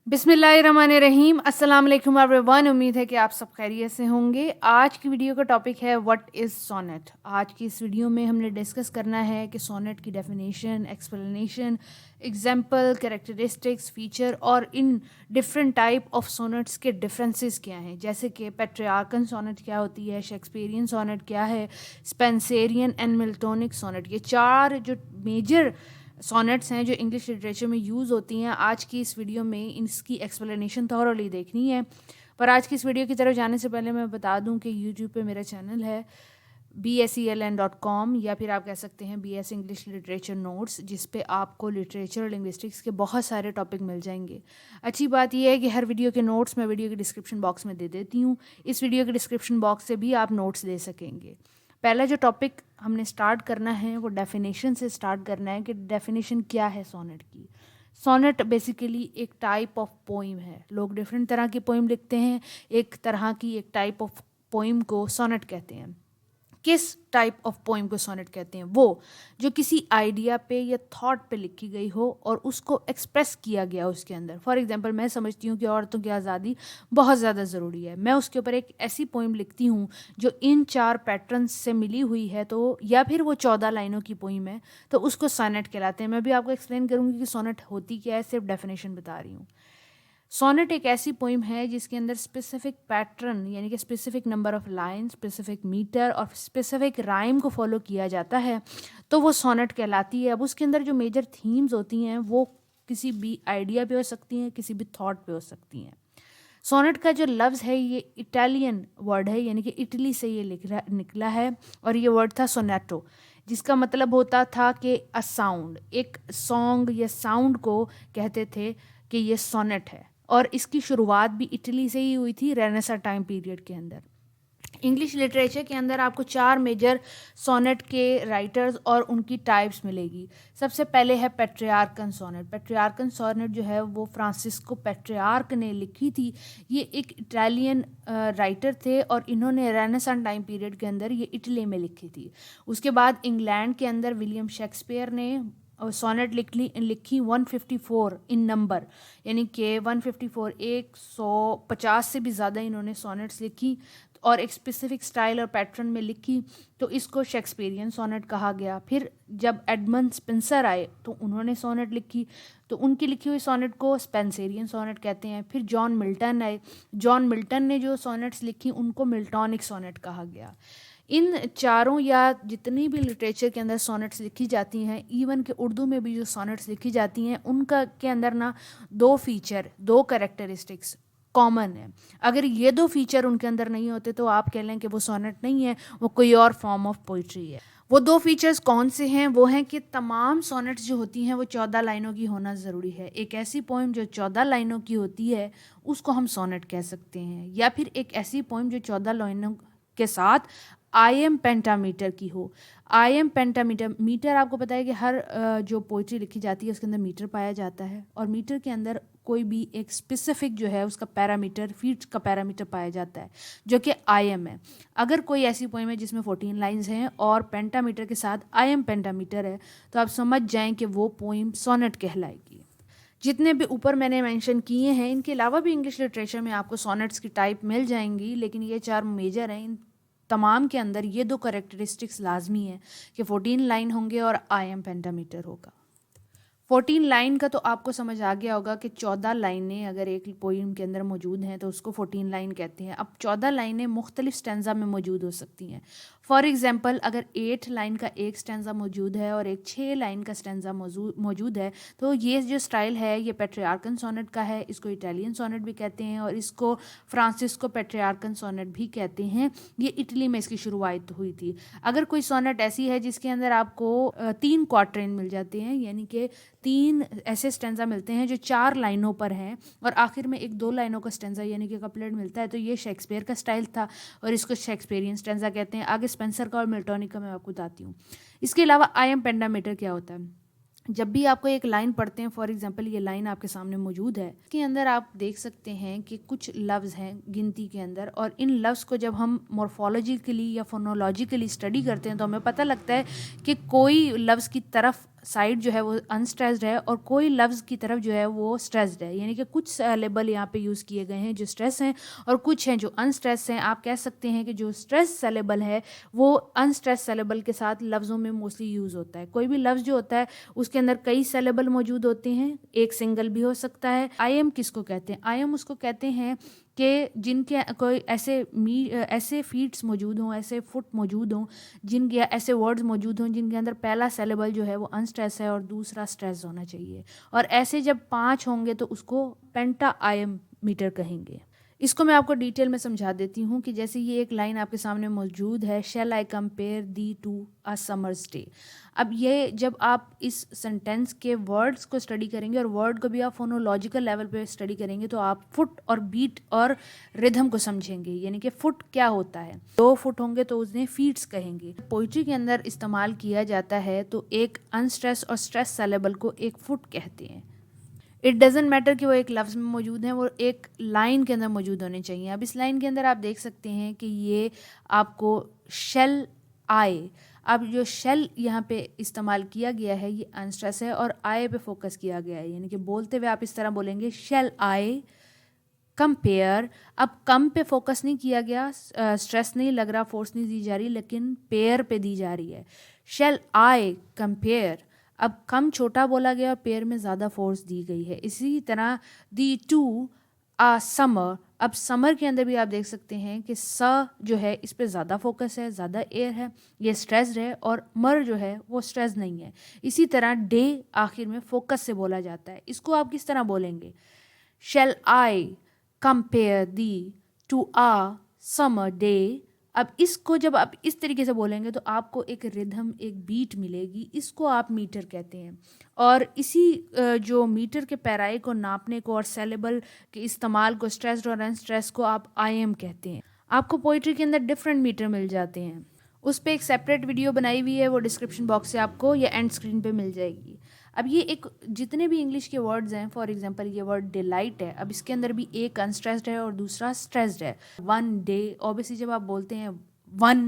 बिस्मिल्लाहिर्रहमानिर्रहीम। अस्सलाम वालेकुम एवरीवन। उम्मीद है कि आप सब खैरियत से होंगे। आज की वीडियो का टॉपिक है व्हाट इज़ सोनेट। आज की इस वीडियो में हमने डिस्कस करना है कि सोनेट की definition, explanation, example, characteristics, feature और इन डिफरेंट टाइप ऑफ सोनेट्स के डिफरेंसेस क्या हैं। जैसे कि पेट्रियार्कन सोनेट क्या होती है, शेक्सपियरियन सोनेट क्या है, स्पेंसेरियन एंड मिल्टोनिक सोनेट। ये चार जो मेजर सोनेट्स हैं जो इंग्लिश लिटरेचर में यूज़ होती हैं। आज की इस वीडियो में इसकी एक्सप्लेनेशन थॉरली देखनी है। पर आज की इस वीडियो की तरफ जाने से पहले मैं बता दूं कि यूट्यूब पे मेरा चैनल है BSELN.com, या फिर आप कह सकते हैं BS इंग्लिश लिटरेचर नोट्स, जिस पे आपको लिटरेचर और लिंग्विस्टिक्स के बहुत सारे टॉपिक मिल जाएंगे। अच्छी बात यह है कि हर वीडियो के नोट्स मैं वीडियो के डिस्क्रिप्शन बॉक्स में दे देती हूँ। इस वीडियो के डिस्क्रिप्शन बॉक्स से भी आप नोट्स दे सकेंगे। पहला जो टॉपिक हमने स्टार्ट करना है वो डेफिनेशन से स्टार्ट करना है कि डेफिनेशन क्या है सोनेट की। सोनेट बेसिकली एक टाइप ऑफ पोइम है। लोग डिफरेंट तरह की पोइम लिखते हैं। एक तरह की एक टाइप ऑफ पोइम को सोनेट कहते हैं। किस टाइप ऑफ पोइम को सोनेट कहते हैं? वो जो किसी आइडिया पे या थॉट पे लिखी गई हो और उसको एक्सप्रेस किया गया उसके अंदर। फॉर एग्जांपल, मैं समझती हूँ कि औरतों की आज़ादी बहुत ज़्यादा ज़रूरी है। मैं उसके ऊपर एक ऐसी पोइम लिखती हूँ जो इन 4 पैटर्न्स से मिली हुई है, तो या फिर वो 14 लाइनों की पोइम है, तो उसको सोनेट कहलाते हैं। मैं भी आपको एक्सप्लेन करूँगी कि सोनेट होती क्या है, सिर्फ डेफिनेशन बता रही हूँ। सोनेट एक ऐसी पोइम है जिसके अंदर स्पेसिफिक पैटर्न यानी कि specific number of line, specific metre और स्पेसिफिक राइम को फॉलो किया जाता है, तो वो सोनेट कहलाती है। अब उसके अंदर जो मेजर थीम्स होती हैं वो किसी भी आइडिया पे हो सकती हैं, किसी भी थॉट पे हो सकती हैं। सोनेट का जो लफ्ज़ है ये इटालियन वर्ड है, यानी कि इटली से ये निकला है, और ये वर्ड था सोनेटो, जिसका मतलब होता था कि अ साउंड। एक सॉन्ग या साउंड को कहते थे कि ये सोनेट है, और इसकी शुरुआत भी इटली से ही हुई थी रेनेसा टाइम पीरियड के अंदर। इंग्लिश लिटरेचर के अंदर आपको 4 मेजर सोनेट के राइटर्स और उनकी टाइप्स मिलेगी। सबसे पहले है पेट्रियार्कन सोनेट। पेट्रियार्कन सोनेट जो है वो फ्रांसिस्को पेट्रियार्क ने लिखी थी। ये एक इटालियन राइटर थे और इन्होंने रेनेसां टाइम पीरियड के अंदर ये इटली में लिखी थी। उसके बाद इंग्लैंड के अंदर विलियम शेक्सपियर ने सोनेट लिखी 154 इन नंबर, यानी कि 154, 150 से भी ज़्यादा इन्होंने सोनेट्स लिखी और एक स्पेसिफिक स्टाइल और पैटर्न में लिखी, तो इसको शेक्सपियरियन सोनेट कहा गया। फिर जब एडमंड स्पेंसर आए तो उन्होंने सोनेट लिखी, तो उनकी लिखी हुई सोनेट को स्पेंसेरियन सोनेट कहते हैं। फिर जॉन मिल्टन आए, जॉन मिल्टन ने जो सोनेट्स लिखी उनको मिल्टॉनिक सोनेट कहा गया। इन चारों या जितनी भी लिटरेचर के अंदर सोनेट्स लिखी जाती हैं, इवन के उर्दू में भी जो सोनेट्स लिखी जाती हैं, उनका के अंदर ना 2 फीचर, 2 कैरेक्टरिस्टिक्स कॉमन है। अगर ये 2 फीचर उनके अंदर नहीं होते तो आप कह लें कि वो सोनेट नहीं है, वो कोई और फॉर्म ऑफ पोइट्री है। वो 2 फीचर्स कौन से हैं? वो हैं कि तमाम सोनेट्स जो होती हैं वो 14 लाइनों की होना ज़रूरी है। एक ऐसी पोइम जो 14 लाइनों की होती है उसको हम सोनेट कह सकते हैं, या फिर एक ऐसी पोइम जो 14 लाइनों के साथ IM पेंटामीटर की हो। IM पेंटामीटर, मीटर आपको पता है कि हर जो पोइट्री लिखी जाती है उसके अंदर मीटर पाया जाता है, और मीटर के अंदर कोई भी एक स्पेसिफिक जो है उसका पैरामीटर, फीट का पैरामीटर पाया जाता है जो कि IM है। अगर कोई ऐसी पोइम है जिसमें 14 लाइंस हैं और पेंटामीटर के साथ IM पेंटामीटर है, तो आप समझ जाएं कि वो पोइम सोनेट कहलाएगी। जितने भी ऊपर मैंने मेंशन किए हैं, इनके अलावा भी इंग्लिश लिटरेचर में आपको सोनेट्स की टाइप मिल जाएंगी, लेकिन ये 4 मेजर हैं। इन तमाम के अंदर ये 2 करेक्टरिस्टिक्स लाजमी है कि 14 लाइन होंगे और IM पेंटामीटर होगा। 14 लाइन का तो आपको समझ आ गया होगा कि 14 लाइनें अगर एक पोइम के अंदर मौजूद हैं तो उसको 14 लाइन कहते हैं। अब 14 लाइनें मुख्तलिफ स्टैंजा में मौजूद हो सकती हैं। फॉर एग्जांपल, अगर 8 लाइन का एक स्टैंजा मौजूद है और एक 6 लाइन का स्टैंजा मौजूद है, तो ये जो स्टाइल है ये पेट्रियार्कन सोनेट का है। इसको इटालियन सोनेट भी कहते हैं और इसको फ्रांसिस्को पेट्रियार्कन सोनेट भी कहते हैं। ये इटली में इसकी शुरुआत हुई थी। अगर कोई सोनेट ऐसी है जिसके अंदर आपको 3 क्वार्टरेन मिल जाते हैं, यानी कि 3 ऐसे स्टैंजा मिलते हैं जो 4 लाइनों पर हैं, और आखिर में एक 2 लाइनों का स्टैंजा यानी कि कपलेट मिलता है, तो ये शेक्सपियर का स्टाइल था और इसको शेक्सपियरियन स्टैंजा कहते हैं। आगे स्पेंसर का और मिल्टॉनिक का मैं आपको बताती हूँ। इसके अलावा IM पेंटामीटर क्या होता है? जब भी आपको एक लाइन पढ़ते हैं, फॉर एग्जांपल ये लाइन आपके सामने मौजूद है, इसके अंदर आप देख सकते हैं कि कुछ लफ्ज़ हैं गिनती के अंदर, और इन लफ्ज़ को जब हम मॉर्फोलॉजिकली या फोनोलॉजिकली स्टडी करते हैं तो हमें पता लगता है कि कोई लफ्ज़ की तरफ साइड जो है वो अनस्ट्रेस्ड है और कोई लफ्ज़ की तरफ जो है वो स्ट्रेस्ड है, यानी कि कुछ सिलेबल यहाँ पे यूज़ किए गए हैं जो स्ट्रेस हैं और कुछ हैं जो अनस्ट्रेस हैं। आप कह सकते हैं कि जो स्ट्रेस सिलेबल है वो अनस्ट्रेस सिलेबल के साथ लफ्ज़ों में मोस्टली यूज़ होता है। कोई भी लफ्ज़ जो होता है उसके अंदर कई सिलेबल मौजूद होते हैं, एक सिंगल भी हो सकता है। आई एम किसको कहते हैं? आई एम उसको कहते हैं कि जिनके कोई ऐसे फीट्स मौजूद हों, ऐसे फुट मौजूद हों, जिनके ऐसे वर्ड्स मौजूद हों जिनके अंदर पहला सिलेबल जो है वो अनस्ट्रेस है और दूसरा स्ट्रेस होना चाहिए। और ऐसे जब 5 होंगे तो उसको पेंटा आयम मीटर कहेंगे। इसको मैं आपको डिटेल में समझा देती हूँ कि जैसे ये एक लाइन आपके सामने मौजूद है, shall I compare thee to a summer's day. अब ये जब आप इस सेंटेंस के वर्ड्स को स्टडी करेंगे और वर्ड को भी आप फोनोलॉजिकल लेवल पे स्टडी करेंगे तो आप फुट और बीट और रिदम को समझेंगे। यानी कि फुट क्या होता है, 2 फुट होंगे तो उन्हें फीट्स कहेंगे। पोइट्री के अंदर इस्तेमाल किया जाता है तो एक अनस्ट्रेस और स्ट्रेस सिलेबल को एक फुट कहते हैं। इट डजेंट मैटर कि वो एक लफ्ज़ में मौजूद है, वो एक लाइन के अंदर मौजूद होने चाहिए। अब इस लाइन के अंदर आप देख सकते हैं कि ये आपको शेल आए, अब जो शेल यहाँ पे इस्तेमाल किया गया है ये अनस्ट्रेस है और आए पे फोकस किया गया है, यानी कि बोलते हुए आप इस तरह बोलेंगे शेल आए कंपेयर। अब कम पे फोकस नहीं किया गया, स्ट्रेस नहीं लग रहा, फोर्स नहीं दी जा रही, लेकिन पेयर पे दी जा रही है। शेल आई कंपेयर, अब कम छोटा बोला गया और पेयर में ज़्यादा फोर्स दी गई है। इसी तरह दी टू आ समर, अब समर के अंदर भी आप देख सकते हैं कि स जो है इस पे ज़्यादा फोकस है, ज़्यादा एयर है, ये स्ट्रेस्ड है, और मर जो है वो स्ट्रेस नहीं है। इसी तरह डे आखिर में फोकस से बोला जाता है। इसको आप किस तरह बोलेंगे? Shall I compare thee to a summer day. अब इसको जब आप इस तरीके से बोलेंगे तो आपको एक रिदम, एक बीट मिलेगी, इसको आप मीटर कहते हैं। और इसी जो मीटर के पैराई को नापने को और सेलेबल के इस्तेमाल को, स्ट्रेस्ड और अनस्ट्रेस को, आप आईएम कहते हैं। आपको पोइट्री के अंदर डिफरेंट मीटर मिल जाते हैं, उस पर एक सेपरेट वीडियो बनाई हुई है, वो डिस्क्रिप्शन बॉक्स से आपको या एंड स्क्रीन पे मिल जाएगी। अब ये एक जितने भी इंग्लिश के वर्ड्स हैं, फॉर एग्जांपल ये वर्ड डिलाइट है, अब इसके अंदर भी एक अनस्ट्रेस्ड है और दूसरा स्ट्रेस्ड है। 1 डे, ऑब्वियसली जब आप बोलते हैं 1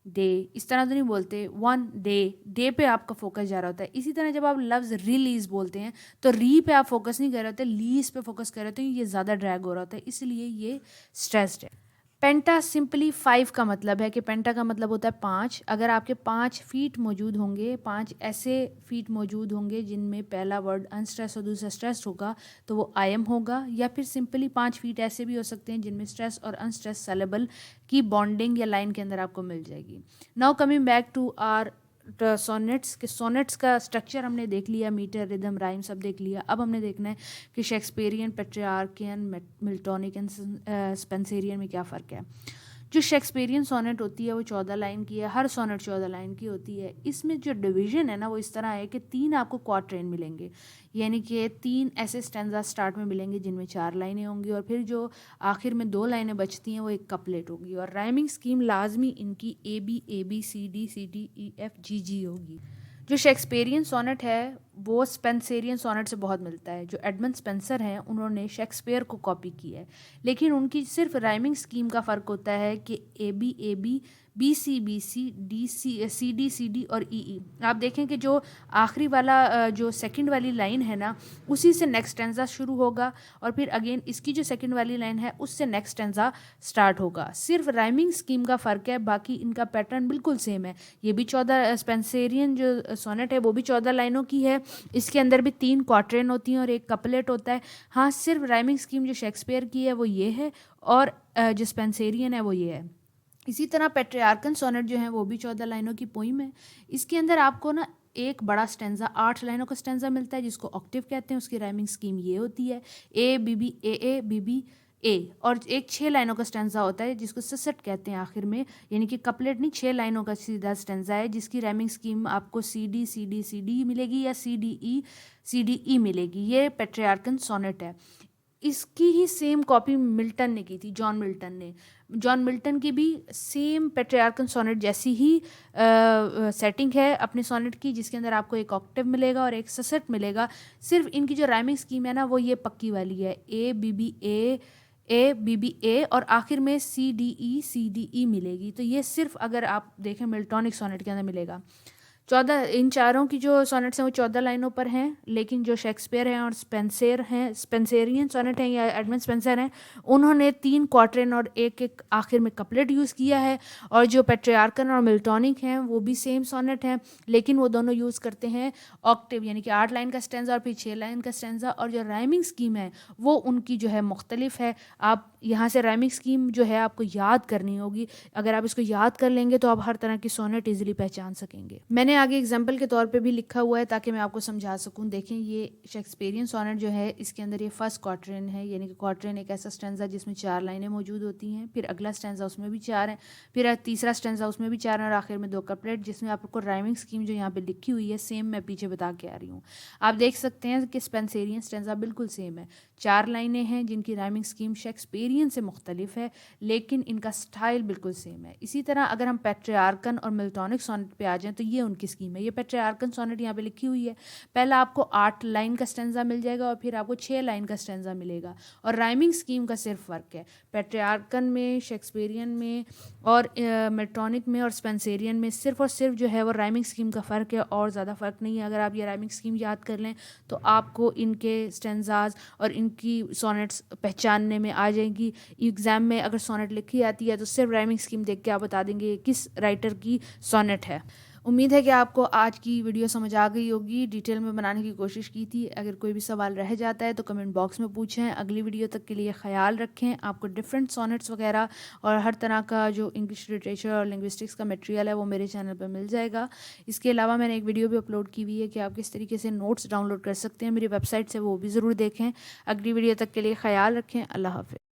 डे, इस तरह तो नहीं बोलते 1 डे, डे पे आपका फोकस जा रहा होता है। इसी तरह जब आप लफ्ज़ रिलीज बोलते हैं तो री पे आप फोकस नहीं कर रहे होते, लीज पे फोकस कर रहे होते हैं, ये ज़्यादा ड्रैग हो रहा होता है, इसलिए ये स्ट्रेस्ड है। पेंटा सिंपली 5 का मतलब है कि पेंटा का मतलब होता है 5। अगर आपके 5 फीट मौजूद होंगे, 5 ऐसे फीट मौजूद होंगे जिनमें पहला वर्ड अनस्ट्रेस और दूसरा स्ट्रेस होगा तो वो आई एम होगा, या फिर सिंपली 5 फीट ऐसे भी हो सकते हैं जिनमें स्ट्रेस और अनस्ट्रेस सिलेबल की बॉन्डिंग या लाइन के अंदर आपको मिल जाएगी। Now coming back to our sonnets, के सोनेट्स का स्ट्रक्चर हमने देख लिया, मीटर, रिदम, राइम सब देख लिया। अब हमने देखना है कि शेक्सपियरियन, पेट्रियार्कियन, मिल्टोनिक एंड स्पेंसेरियन में क्या फ़र्क है। जो शेक्सपियरियन सोनेट होती है वो 14 लाइन की है, हर सोनेट 14 लाइन की होती है। इसमें जो डिवीजन है ना वो इस तरह है कि 3 आपको क्वार्ट्रेन मिलेंगे, यानी कि 3 ऐसे स्टैंजा स्टार्ट में मिलेंगे जिनमें 4 लाइनें होंगी और फिर जो आखिर में 2 लाइनें बचती हैं वो एक कपलेट होगी। और राइमिंग स्कीम लाजमी इनकी A B C D E F G G होगी। जो शेक्सपियरियन सोनेट है वो स्पेंसेरियन सोनेट से बहुत मिलता है। जो एडमंड स्पेंसर हैं उन्होंने शेक्सपियर को कॉपी की है, लेकिन उनकी सिर्फ राइमिंग स्कीम का फ़र्क होता है कि A B B C D C D और ई। आप देखें कि जो आखिरी वाला जो सेकंड वाली लाइन है ना उसी से नेक्स्ट स्टैंजा शुरू होगा और फिर अगेन इसकी जो सेकंड वाली लाइन है उससे नेक्स्ट स्टैंजा स्टार्ट होगा। सिर्फ राइमिंग स्कीम का फ़र्क है, बाकी इनका पैटर्न बिल्कुल सेम है। ये भी 14 स्पेंसेरियन जो सोनेट है वो भी 14 लाइनों की है, इसके अंदर भी 3 क्वार्ट्रेन होती हैं और एक कपलेट होता है। हाँ, सिर्फ राइमिंग स्कीम जो शेक्सपियर की है वो ये है और जो स्पेंसेरियन है वो ये है। इसी तरह पेट्रियार्कन सोनेट जो है वो भी 14 लाइनों की पोइम है। इसके अंदर आपको ना एक बड़ा स्टेंजा, 8 लाइनों का स्टेंजा मिलता है जिसको ऑक्टिव कहते हैं। उसकी राइमिंग स्कीम ये होती है ए बी बी ए, और एक 6 लाइनों का स्टेंजा होता है जिसको ससेट कहते हैं आखिर में, यानी कि कपलेट नहीं, 6 लाइनों का सीधा स्टेंजा है जिसकी राइमिंग स्कीम आपको सी डी मिलेगी या सी डी ई मिलेगी। ये पेट्रियार्कन सोनेट है। इसकी ही सेम कॉपी मिल्टन ने की थी, जॉन मिल्टन की भी सेम पेट्रियार्कन सोनेट जैसी ही सेटिंग है अपने सोनेट की, जिसके अंदर आपको एक ऑक्टेव मिलेगा और एक ससेट मिलेगा। सिर्फ इनकी जो राइमिंग स्कीम है ना वो ये पक्की वाली है, ए बी बी ए और आखिर में सी डी ई मिलेगी। तो ये सिर्फ अगर आप देखें मिल्टॉनिक सोनेट के अंदर मिलेगा। 14 इन चारों की जो सोनेट्स हैं वो 14 लाइनों पर हैं, लेकिन जो शेक्सपियर हैं और स्पेंसर हैं, स्पेंसेरियन सोनेट हैं या एडमंड स्पेंसर हैं, उन्होंने 3 क्वार्टरन और एक आखिर में कपलेट यूज़ किया है। और जो पेट्रियार्कन और मिल्टॉनिक हैं वो भी सेम सोनेट हैं, लेकिन वो दोनों यूज़ करते हैं ऑक्टेव, यानी कि 8 लाइन का स्टेंजा और फिर 6 लाइन का स्टेंजा। और जो राइमिंग स्कीम है वो उनकी जो है मुख्तलिफ है। आप यहाँ से राइमिंग स्कीम जो है आपको याद करनी होगी। अगर आप इसको याद कर लेंगे तो आप हर तरह की सोनेट इजीली पहचान सकेंगे। मैंने आगे एग्जांपल के तौर पे भी लिखा हुआ है ताकि मैं आपको समझा सकूं। देखें, ये शेक्सपियरियन सोनेट जो है इसके अंदर ये फर्स्ट क्वार्टरन है, यानी कि क्वार्टरन एक ऐसा स्टेंजा जिसमें 4 लाइनें मौजूद होती हैं, फिर अगला स्टेंजा उसमें भी 4 हैं, फिर तीसरा स्टेंजा उसमें भी 4 हैं, और आखिर में 2 कपलेट जिसमें आपको राइमिंग स्कीम जो यहाँ पे लिखी हुई है सेम मैं पीछे बता के आ रही हूँ। आप देख सकते हैं कि स्पेंसेरियन स्टेंजा बिल्कुल सेम है, 4 लाइनें हैं जिनकी राइमिंग स्कीम शेक्सपियरियन से मुख्तलिफ है, लेकिन इनका स्टाइल बिल्कुल सेम है। इसी तरह अगर हम पेट्रियार्कन और मिल्टॉनिक सोनेट पे आ जाएं तो ये उनकी स्कीम है। ये पेट्रियार्कन सोनेट यहाँ पे लिखी हुई है, पहला आपको 8 लाइन का स्टेंजा मिल जाएगा और फिर आपको 6 लाइन का स्टेंजा मिलेगा, और राइमिंग स्कीम का सिर्फ फ़र्क है। पेट्रियार्कन में, शेक्सपियरियन में और मिल्टॉनिक में और स्पेंसेरियन में सिर्फ और सिर्फ जो है वो राइमिंग स्कीम का फ़र्क है, और ज़्यादा फ़र्क नहीं है। अगर आप ये राइमिंग स्कीम याद कर लें तो आपको इनके स्टेंजाज और इनकी सोनेट्स पहचानने में आ जाएंगी। एग्ज़ाम में अगर सोनेट लिखी आती है तो सिर्फ राइमिंग स्कीम देख के आप बता देंगे किस राइटर की सोनेट है। उम्मीद है कि आपको आज की वीडियो समझ आ गई होगी। डिटेल में बनाने की कोशिश की थी। अगर कोई भी सवाल रह जाता है तो कमेंट बॉक्स में पूछें। अगली वीडियो तक के लिए ख्याल रखें। आपको डिफरेंट सोनेट्स वगैरह और हर तरह का जो इंग्लिश लिटरेचर और लिंग्विस्टिक्स का मटेरियल है वो मेरे चैनल पर मिल जाएगा। इसके अलावा मैंने एक वीडियो भी अपलोड की हुई है कि आप किस तरीके से नोट्स डाउनलोड कर सकते हैं मेरी वेबसाइट से, वो भी ज़रूर देखें। अगली वीडियो तक के लिए ख्याल रखें। अल्लाह हाफ़िज़।